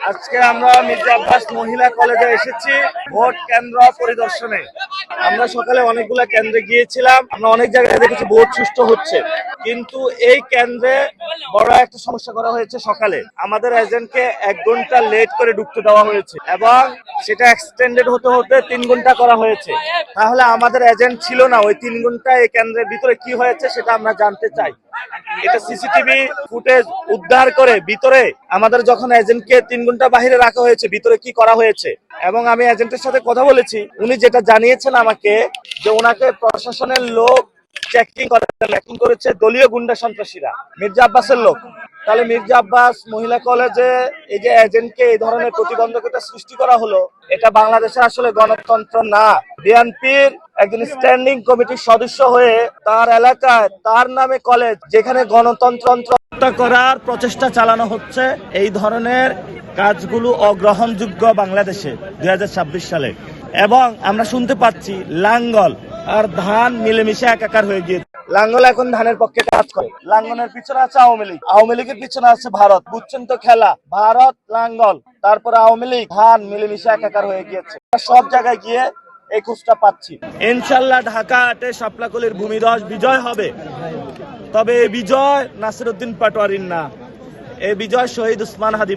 আজকে আমরা মির্জা আব্বাস মহিলা কলেজে এসেছি ভোট কেন্দ্র পরিদর্শনে। আমরা সকালে অনেকগুলা কেন্দ্রে গিয়েছিলাম, আমরা অনেক জায়গায় দেখেছি ভোট সুষ্ঠু হচ্ছে, কিন্তু এই কেন্দ্রে বড় একটা সমস্যা করা হয়েছে। সকালে আমাদের এজেন্টকে 1 ঘন্টা লেট করে ঢুকতে দেওয়া হয়েছে এবং সেটা এক্সটেন্ডেড হতে হতে 3 ঘন্টা করা হয়েছে। তাহলে আমাদের এজেন্ট ছিল না, ওই 3 ঘন্টা এই কেন্দ্রের ভিতরে কি হয়েছে সেটা আমরা জানতে চাই। এটা সিসিটিভি ফুটেজ উদ্ধার করে ভিতরে আমাদের যখন এজেন্টকে 3 ঘন্টা বাহিরে রাখা হয়েছে, ভিতরে কি করা হয়েছে। এবং আমি এজেন্টের সাথে কথা বলেছি, উনি যেটা জানিয়েছেন আমাকে যে ওনাকে প্রশাসনের লোক চেকিং করেছে দলীয় গুন্ডা সন্ত্রাসীরা, মির্জা আব্বাসের লোক। তাহলে মির্জা আব্বাস মহিলা কলেজে এই যে এজেন্টকে এই ধরনের প্রতিবন্ধকতা সৃষ্টি করা হলো, এটা বাংলাদেশে আসলে গণতন্ত্র না। বিএনপির একজন স্ট্যান্ডিং কমিটির সদস্য হয়ে তার এলাকায় তার নামে কলেজ, যেখানে গণতন্ত্র করার প্রচেষ্টা চালানো হচ্ছে, এই ধরনের কাজগুলো অগ্রহণযোগ্য বাংলাদেশে 2026 সালে। এবং আমরা শুনতে পাচ্ছি লাঙ্গল আর ধান মিলেমিশে একাকার হয়ে গিয়েছে। লাঙ্গল এখন ধানের পক্ষে কাজ করে, লাঙ্গলের পিছনে আছে আওয়ামী লীগ, আওয়ামী লীগের পিছনে আছে ভারত। বুঝছেন তো খেলা, ভারত লাঙ্গল তারপরে আওয়ামী লীগ ধান মিলেমিশে একাকার হয়ে গিয়েছে। সব জায়গায় গিয়ে এই খোঁজটা পাচ্ছি। ইনশাল্লাহ ঢাকা 8-এ শাপলাকলির ভূমিধস বিজয় হবে। তবে এই বিজয় নাসিরউদ্দিন পাটোয়ারির না, এই বিজয় শহীদ উসমান হাদি।